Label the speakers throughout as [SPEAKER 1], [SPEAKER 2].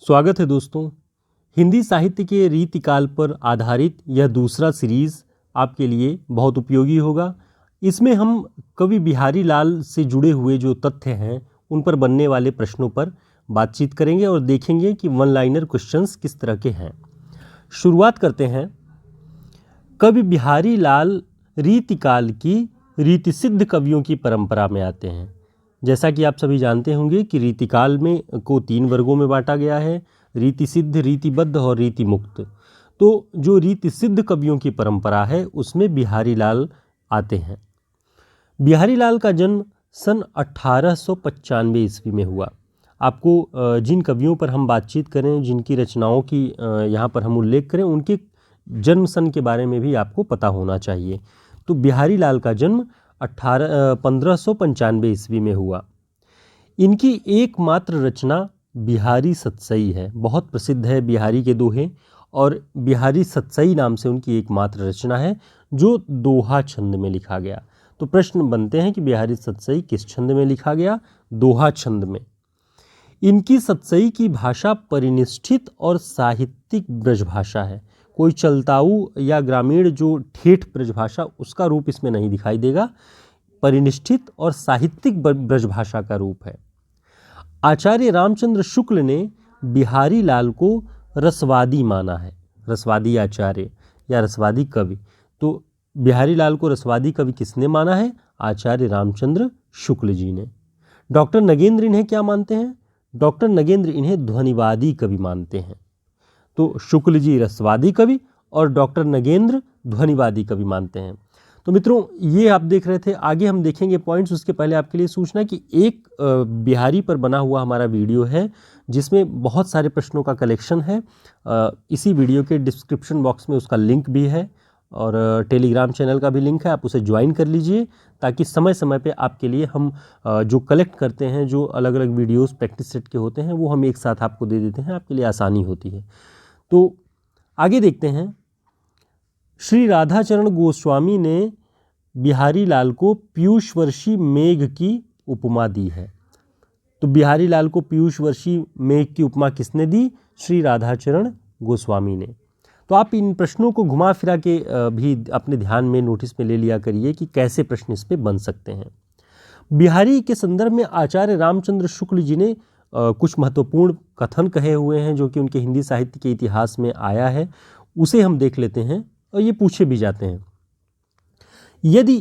[SPEAKER 1] स्वागत है दोस्तों। हिंदी साहित्य के रीतिकाल पर आधारित यह दूसरा सीरीज़ आपके लिए बहुत उपयोगी होगा। इसमें हम कवि बिहारी लाल से जुड़े हुए जो तथ्य हैं उन पर बनने वाले प्रश्नों पर बातचीत करेंगे और देखेंगे कि वन लाइनर क्वेश्चंस किस तरह के हैं। शुरुआत करते हैं। कवि बिहारी लाल रीतिकाल की रीतिसिद्ध कवियों की परंपरा में आते हैं। जैसा कि आप सभी जानते होंगे कि रीतिकाल में को 3 वर्गों में बांटा गया है, रीतिसिद्ध, रीतिबद्ध और रीतिमुक्त। तो जो रीतिसिद्ध कवियों की परंपरा है उसमें बिहारी लाल आते हैं। बिहारी लाल का जन्म सन 1895 ईस्वी में हुआ। आपको जिन कवियों पर हम बातचीत करें, जिनकी रचनाओं की यहाँ पर हम उल्लेख करें, उनके जन्म सन के बारे में भी आपको पता होना चाहिए। तो बिहारी लाल का जन्म 1595 ईस्वी में हुआ। इनकी एकमात्र रचना बिहारी सतसई है। बहुत प्रसिद्ध है बिहारी के दोहे, और बिहारी सतसई नाम से उनकी एकमात्र रचना है जो दोहा छंद में लिखा गया। तो प्रश्न बनते हैं कि बिहारी सतसई किस छंद में लिखा गया? दोहा छंद में। इनकी सतसई की भाषा परिनिष्ठित और साहित्यिक ब्रजभाषा है। कोई चलताऊ या ग्रामीण जो ठेठ ब्रजभाषा, उसका रूप इसमें नहीं दिखाई देगा। परिनिष्ठित और साहित्यिक ब्रजभाषा का रूप है। आचार्य रामचंद्र शुक्ल ने बिहारी लाल को रसवादी माना है। रसवादी आचार्य या रसवादी कवि। तो बिहारी लाल को रसवादी कवि किसने माना है? आचार्य रामचंद्र शुक्ल जी ने। डॉक्टर नगेंद्र इन्हें क्या मानते हैं? डॉक्टर नगेंद्र इन्हें ध्वनिवादी कवि मानते हैं। तो शुक्ल जी रसवादी कवि और डॉक्टर नगेंद्र ध्वनिवादी कवि मानते हैं। तो मित्रों, ये आप देख रहे थे। आगे हम देखेंगे पॉइंट्स। उसके पहले आपके लिए सूचना कि एक बिहारी पर बना हुआ हमारा वीडियो है जिसमें बहुत सारे प्रश्नों का कलेक्शन है। इसी वीडियो के डिस्क्रिप्शन बॉक्स में उसका लिंक भी है और टेलीग्राम चैनल का भी लिंक है। आप उसे ज्वाइन कर लीजिए ताकि समय समय पे आपके लिए हम जो कलेक्ट करते हैं, जो अलग अलग वीडियोस प्रैक्टिस सेट के होते हैं, वो हम एक साथ आपको दे देते हैं। आपके लिए आसानी होती है। तो आगे देखते हैं। श्री राधाचरण गोस्वामी ने बिहारी लाल को पीयूषवर्षी मेघ की उपमा दी है। तो बिहारी लाल को पीयूषवर्षी मेघ की उपमा किसने दी? श्री राधाचरण गोस्वामी ने। तो आप इन प्रश्नों को घुमा फिरा के भी अपने ध्यान में, नोटिस में ले लिया करिए कि कैसे प्रश्न इस पे बन सकते हैं। बिहारी के संदर्भ में आचार्य रामचंद्र शुक्ल जी ने कुछ महत्वपूर्ण कथन कहे हुए हैं जो कि उनके हिंदी साहित्य के इतिहास में आया है। उसे हम देख लेते हैं और ये पूछे भी जाते हैं। यदि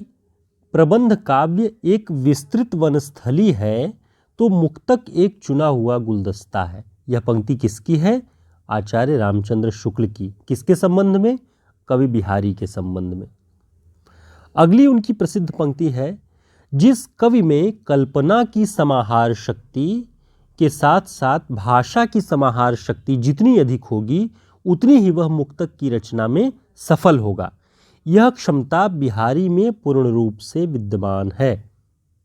[SPEAKER 1] प्रबंध काव्य एक विस्तृत वनस्थली है तो मुक्तक एक चुना हुआ गुलदस्ता है। यह पंक्ति किसकी है? आचार्य रामचंद्र शुक्ल की। किसके संबंध में? कवि बिहारी के संबंध में। अगली उनकी प्रसिद्ध पंक्ति है, जिस कवि में कल्पना की समाहार शक्ति के साथ साथ भाषा की समाहार शक्ति जितनी अधिक होगी उतनी ही वह मुक्तक की रचना में सफल होगा। यह क्षमता बिहारी में पूर्ण रूप से विद्यमान है।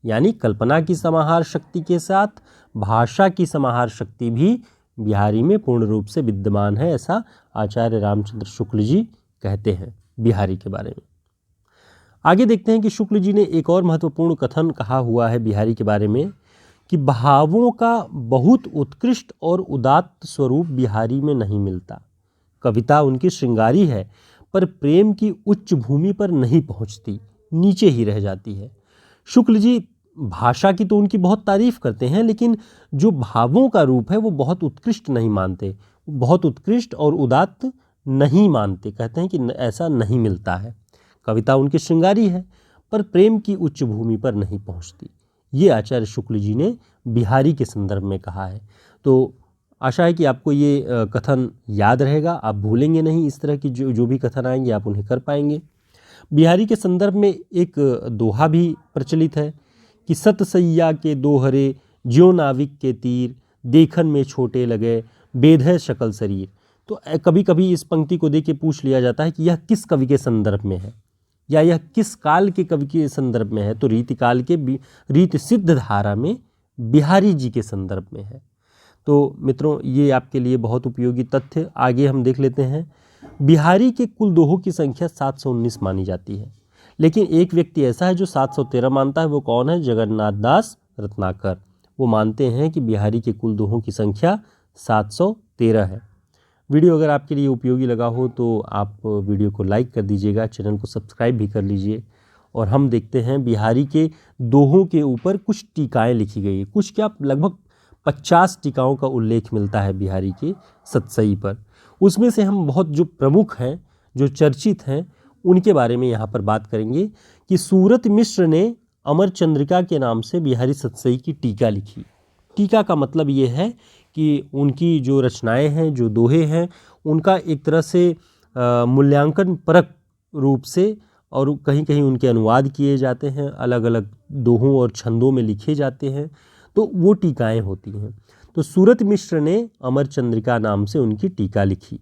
[SPEAKER 1] यानी कल्पना की समाहार शक्ति के साथ भाषा की समाहार शक्ति भी बिहारी में पूर्ण रूप से विद्यमान है, ऐसा आचार्य रामचंद्र शुक्ल जी कहते हैं बिहारी के बारे में। आगे देखते हैं कि शुक्ल जी ने एक और महत्वपूर्ण कथन कहा हुआ है बिहारी के बारे में कि भावों का बहुत उत्कृष्ट और उदात्त स्वरूप बिहारी में नहीं मिलता। कविता उनकी श्रृंगारी है पर प्रेम की उच्च भूमि पर नहीं पहुंचती, नीचे ही रह जाती है। शुक्ल जी भाषा की तो उनकी बहुत तारीफ करते हैं, लेकिन जो भावों का रूप है वो बहुत उत्कृष्ट नहीं मानते, बहुत उत्कृष्ट और उदात्त नहीं मानते। कहते हैं कि ऐसा नहीं मिलता है। कविता उनकी श्रृंगारी है पर प्रेम की उच्च भूमि पर नहीं पहुंचती। ये आचार्य शुक्ल जी ने बिहारी के संदर्भ में कहा है। तो आशा है कि आपको ये कथन याद रहेगा, आप भूलेंगे नहीं। इस तरह की जो भी कथन आएंगे आप उन्हें कर पाएंगे। बिहारी के संदर्भ में एक दोहा भी प्रचलित है कि सतसैया के दोहरे ज्यों नाविक के तीर, देखन में छोटे लगे बेध है शकल शरीर। तो कभी कभी इस पंक्ति को देख के पूछ लिया जाता है कि यह किस कवि के संदर्भ में है या यह किस काल के कवि के संदर्भ में है। तो रीतिकाल के रीतिसिद्ध धारा में बिहारी जी के संदर्भ में है। तो मित्रों, ये आपके लिए बहुत उपयोगी तथ्य। आगे हम देख लेते हैं। बिहारी के कुल दोहों की संख्या 719 मानी जाती है, लेकिन एक व्यक्ति ऐसा है जो 713 मानता है। वो कौन है? जगन्नाथ दास रत्नाकर। वो मानते हैं कि बिहारी के कुल दोहों की संख्या 713 है। वीडियो अगर आपके लिए उपयोगी लगा हो तो आप वीडियो को लाइक कर दीजिएगा, चैनल को सब्सक्राइब भी कर लीजिए। और हम देखते हैं बिहारी के दोहों के ऊपर कुछ टीकाएँ लिखी गई है। कुछ क्या, लगभग 50 टीकाओं का उल्लेख मिलता है बिहारी के सतसई पर। उसमें से हम बहुत जो प्रमुख हैं, जो चर्चित हैं, उनके बारे में यहाँ पर बात करेंगे कि सूरत मिश्र ने अमर चंद्रिका के नाम से बिहारी सतसई की टीका लिखी। टीका का मतलब ये है कि उनकी जो रचनाएं हैं, जो दोहे हैं, उनका एक तरह से मूल्यांकन परक रूप से और कहीं कहीं उनके अनुवाद किए जाते हैं, अलग अलग दोहों और छंदों में लिखे जाते हैं, तो वो टीकाएं होती हैं। तो सूरत मिश्र ने अमर चंद्रिका नाम से उनकी टीका लिखी।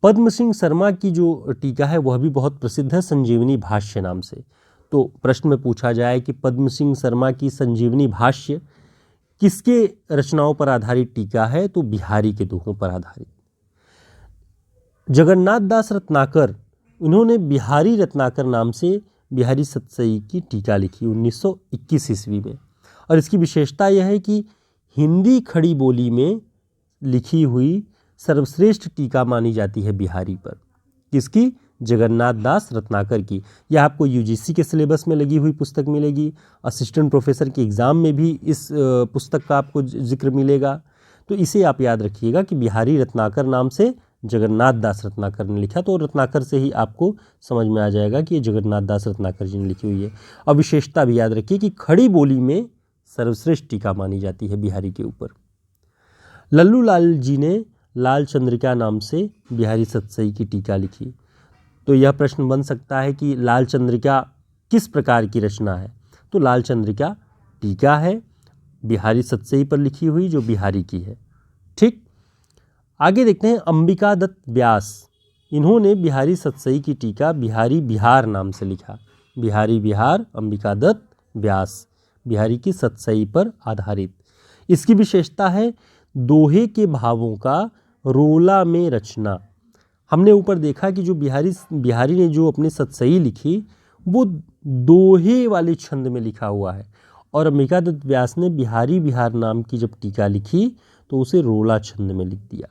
[SPEAKER 1] पद्म सिंह शर्मा की जो टीका है वह भी बहुत प्रसिद्ध है, संजीवनी भाष्य नाम से। तो प्रश्न में पूछा जाए कि पद्म सिंह शर्मा की संजीवनी भाष्य किसके रचनाओं पर आधारित टीका है, तो बिहारी के दोहों पर आधारित। जगन्नाथ दास रत्नाकर, उन्होंने बिहारी रत्नाकर नाम से बिहारी सतसई की टीका लिखी 1921 ईस्वी में। और इसकी विशेषता यह है कि हिंदी खड़ी बोली में लिखी हुई सर्वश्रेष्ठ टीका मानी जाती है बिहारी पर। किसकी? जगन्नाथ दास रत्नाकर की। यह आपको यूजीसी के सिलेबस में लगी हुई पुस्तक मिलेगी, असिस्टेंट प्रोफेसर के एग्ज़ाम में भी इस पुस्तक का आपको जिक्र मिलेगा। तो इसे आप याद रखिएगा कि बिहारी रत्नाकर नाम से जगन्नाथ दास रत्नाकर ने लिखा। तो रत्नाकर से ही आपको समझ में आ जाएगा कि ये जगन्नाथ दास रत्नाकर जी ने लिखी हुई है। और विशेषता भी याद रखिए कि खड़ी बोली में सर्वश्रेष्ठ टीका मानी जाती है बिहारी के ऊपर। लल्लू लाल जी ने लाल चंद्रिका नाम से बिहारी सतसई की टीका लिखी। तो यह प्रश्न बन सकता है कि लाल चंद्रिका किस प्रकार की रचना है, तो लाल चंद्रिका टीका है बिहारी सतसई पर लिखी हुई, जो बिहारी की है। ठीक, आगे देखते हैं अंबिका दत्त व्यास। इन्होंने बिहारी सतसई की टीका बिहारी बिहार नाम से लिखा। बिहारी बिहार, अंबिका दत्त व्यास, बिहारी की सतसई पर आधारित। इसकी विशेषता है दोहे के भावों का रोला में रचना। हमने ऊपर देखा कि जो बिहारी ने जो अपनी सतसई लिखी वो दोहे वाले छंद में लिखा हुआ है, और अंबिका दत्त व्यास ने बिहारी बिहार नाम की जब टीका लिखी तो उसे रोला छंद में लिख दिया।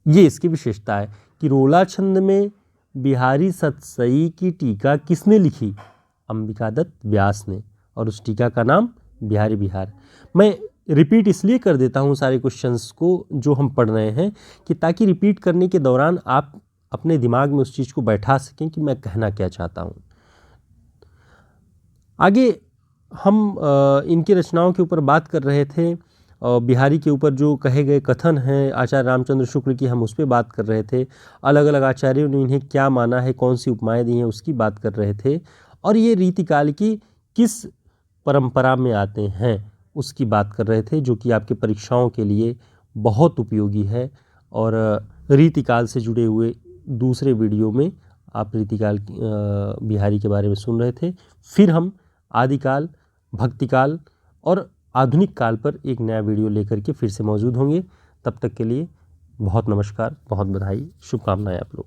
[SPEAKER 1] ये इसकी विशेषता है कि रोला छंद में बिहारी सतसई की टीका किसने लिखी? अंबिका दत्त व्यास ने, और उस टीका का नाम बिहारी बिहार। मैं रिपीट इसलिए कर देता हूँ सारे क्वेश्चंस को जो हम पढ़ रहे हैं, कि ताकि रिपीट करने के दौरान आप अपने दिमाग में उस चीज़ को बैठा सकें कि मैं कहना क्या चाहता हूँ। आगे हम इनकी रचनाओं के ऊपर बात कर रहे थे। बिहारी के ऊपर जो कहे गए कथन हैं आचार्य रामचंद्र शुक्ल की, हम उस पर बात कर रहे थे। अलग अलग आचार्यों ने इन्हें क्या माना है, कौन सी उपमाएँ दी हैं, उसकी बात कर रहे थे। और ये रीतिकाल की किस परंपरा में आते हैं उसकी बात कर रहे थे, जो कि आपके परीक्षाओं के लिए बहुत उपयोगी है। और रीतिकाल से जुड़े हुए दूसरे वीडियो में आप रीतिकाल बिहारी के बारे में सुन रहे थे। फिर हम आदिकाल, भक्तिकाल और आधुनिक काल पर एक नया वीडियो लेकर के फिर से मौजूद होंगे। तब तक के लिए बहुत नमस्कार, बहुत बधाई, शुभकामनाएं आप लोग।